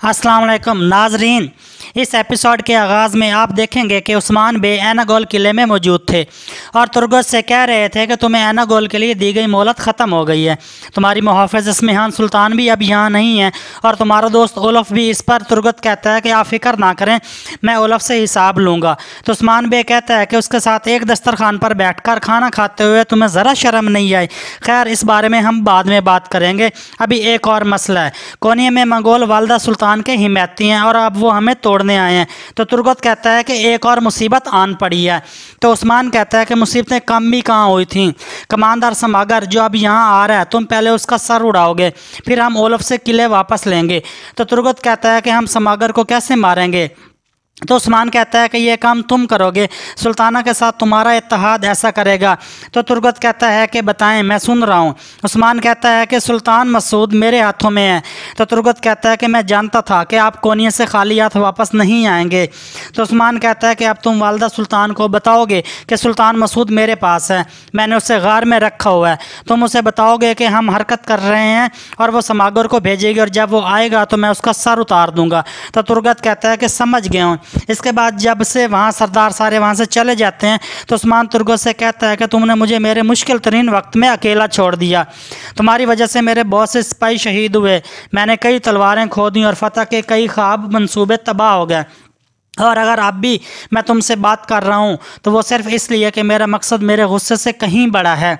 अस्सलाम वालेकुम नाजरीन, इस एपिसोड के आगाज़ में आप देखेंगे कि उस्मान बे ऐनागोल किले में मौजूद थे और तुर्गत से कह रहे थे कि तुम्हें ऐनागोल के लिए दी गई मोहलत ख़त्म हो गई है। तुम्हारी मुहाफ़िज़ इस्मिहान सुल्तान भी अब यहाँ नहीं है और तुम्हारा दोस्त ओलफ भी। इस पर तुर्गत कहता है कि आप फ़िक्र ना करें, मैं ओलफ से हिसाब लूँगा। तो उस्मान बे कहता है कि उसके साथ एक दस्तरखान पर बैठ कर खाना खाते हुए तुम्हें ज़रा शर्म नहीं आई। खैर, इस बारे में हम बाद में बात करेंगे। अभी एक और मसला है। कोनिया में मंगोल वालदा सुल्तान के हिमायती हैं और अब वो हमें तोड़ने आए हैं। तो तुर्गत कहता है कि एक और मुसीबत आन पड़ी है। तो उस्मान कहता है कि मुसीबतें कम भी कहाँ हुई थी। कमांडर समागर जो अब यहाँ आ रहा है, तुम पहले उसका सर उड़ाओगे, फिर हम ओलफ से किले वापस लेंगे। तो तुर्गत कहता है कि हम समागर को कैसे मारेंगे। तो उस्मान कहता है कि ये काम तुम करोगे, सुल्ताना के साथ तुम्हारा इत्तेहाद ऐसा करेगा। तो तुर्गत कहता है कि बताएं, मैं सुन रहा हूँ। उस्मान कहता है कि सुल्तान मसूद मेरे हाथों में है। तो तुर्गत कहता है कि मैं जानता था कि आप कोनिया से खाली हाथ वापस नहीं आएंगे। तो उस्मान कहता है कि अब तुम वालदा सुल्तान को बताओगे कि सुल्तान मसूद मेरे पास है, मैंने उसे गार में रखा हुआ है। तुम उसे बताओगे कि हम हरकत कर रहे हैं और वो समागर को भेजेगी और जब वो आएगा तो मैं उसका सर उतार दूंगा। तो तुर्गत कहता है कि समझ गया हूँ। इसके बाद जब से वहाँ सरदार सारे वहाँ से चले जाते हैं तो उस्मान तुर्गत से कहता है कि तुमने मुझे मेरे मुश्किल तरीन वक्त में अकेला छोड़ दिया। तुम्हारी वजह से मेरे बहुत से सिपाही शहीद हुए, मैंने कई तलवारें खो दी और फतह के कई ख्वाब मंसूबे तबाह हो गए। और अगर अब भी मैं तुमसे बात कर रहा हूँ तो वो सिर्फ इसलिए कि मेरा मकसद मेरे गुस्से से कहीं बड़ा है।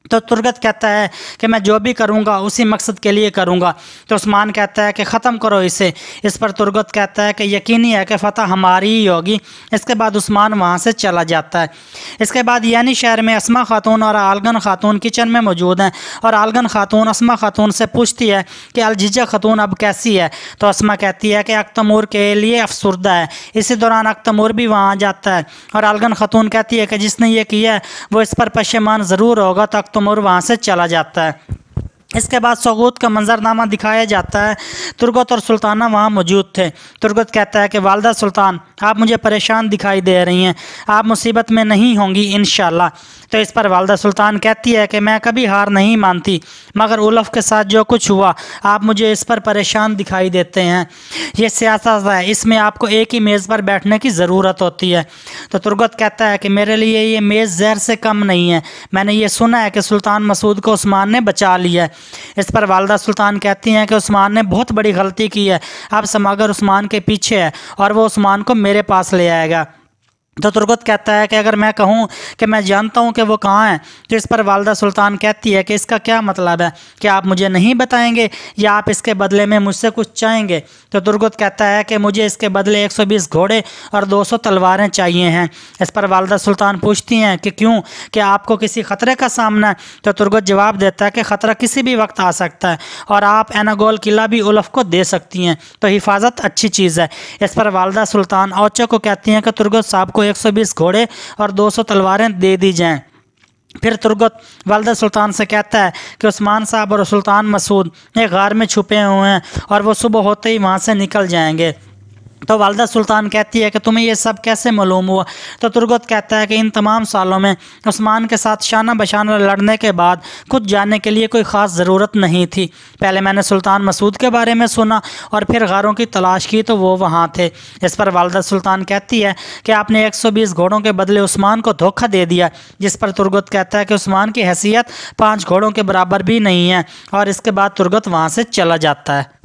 तो तुर्गत कहता है कि मैं जो भी करूँगा उसी मकसद के लिए करूँगा। तो उस्मान कहता है कि ख़त्म करो इसे। इस पर तुर्गत कहता है कि यकीनी है कि फ़तह हमारी ही होगी। इसके बाद उस्मान वहाँ से चला जाता है। इसके बाद यानी शहर में अस्मा खातून और आलगन खातून किचन में मौजूद हैं और आलगन खातून अस्मा खातून से पूछती है कि अलजिजा खातून अब कैसी है। तो अस्मा कहती है कि अख्तमूर के लिए अफसुर्दा है। इसी दौरान अख्तमूर भी वहाँ जाता है और आलगन खातून कहती है कि जिसने ये किया है वो इस पर पशेमान ज़रूर होगा। तो अख्तमूर वहाँ से चला जाता है। इसके बाद सगूत का मंजरनामा दिखाया जाता है। तुर्गत और सुल्ताना वहाँ मौजूद थे। तुर्गत कहता है कि वालदा सुल्तान, आप मुझे परेशान दिखाई दे रही हैं, आप मुसीबत में नहीं होंगी इंशाल्लाह। तो इस पर वालदा सुल्तान कहती है कि मैं कभी हार नहीं मानती, मगर उलफ के साथ जो कुछ हुआ आप मुझे इस पर परेशान दिखाई देते हैं। ये सियासत है, इसमें आपको एक ही मेज़ पर बैठने की ज़रूरत होती है। तो तुर्गत कहता है कि मेरे लिए ये मेज़ जहर से कम नहीं है। मैंने ये सुना है कि सुल्तान मसूद को उस्मान ने बचा लिया है। इस पर वालदा सुल्तान कहती हैं कि उस्मान ने बहुत बड़ी गलती की है, अब समागर उस्मान के पीछे है और वो उस्मान को मेरे पास ले आएगा। तो तुर्गत कहता है कि अगर मैं कहूँ कि मैं जानता हूँ कि वो कहाँ है। तो इस पर वालदा सुल्तान कहती है कि इसका क्या मतलब है, कि आप मुझे नहीं बताएंगे या आप इसके बदले में मुझसे कुछ चाहेंगे। तो तुर्गत कहता है कि मुझे इसके बदले 120 घोड़े और 200 तलवारें चाहिए हैं। इस पर वालदा सुल्तान पूछती हैं कि क्यों, कि आपको किसी ख़तरे का सामना है। तो तुर्गत जवाब देता है कि ख़तरा किसी भी वक्त आ सकता है और आप ऐनागोल किला भी उलफ को दे सकती हैं, तो हिफाजत अच्छी चीज़ है। इस पर वालदा सुल्तान औचा को कहती हैं कि तुर्गत साहब को 120 घोड़े और 200 तलवारें दे दी जाएं। फिर तुर्गत वालदा सुल्तान से कहता है कि उस्मान साहब और सुल्तान मसूद एक गार में छुपे हुए हैं और वो सुबह होते ही वहाँ से निकल जाएंगे। तो वालदा सुल्तान कहती है कि तुम्हें ये सब कैसे मालूम हुआ। तो तुर्गत कहता है कि इन तमाम सालों में उस्मान के साथ शाना बशाना लड़ने के बाद कुछ जानने के लिए कोई ख़ास ज़रूरत नहीं थी। पहले मैंने सुल्तान मसूद के बारे में सुना और फिर गारों की तलाश की तो वो वहाँ थे। इस पर वालदा सुल्तान कहती है कि आपने 120 घोड़ों के बदले उस्मान को धोखा दे दिया। जिस पर तुर्गत कहता है कि उस्मान की हैसियत 5 घोड़ों के बराबर भी नहीं है और इसके बाद तुर्गत वहाँ से चला जाता है।